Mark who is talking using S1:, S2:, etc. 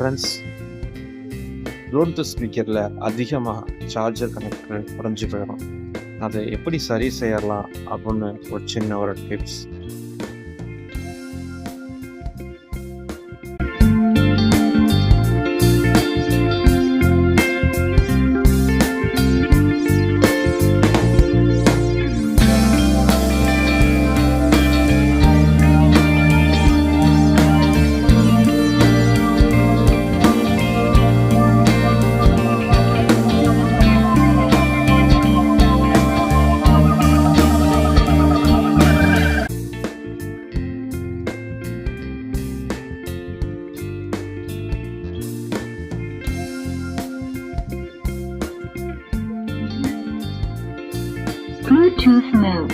S1: Friends, Bluetooth ஸ்பீக்கரில் அதிகமாக charger connector உடைஞ்சு போயிடும். அதை எப்படி சரி செய்யலாம் அப்படின்னு ஒரு சின்ன ஒரு டிப்ஸ்.
S2: Bluetooth mode.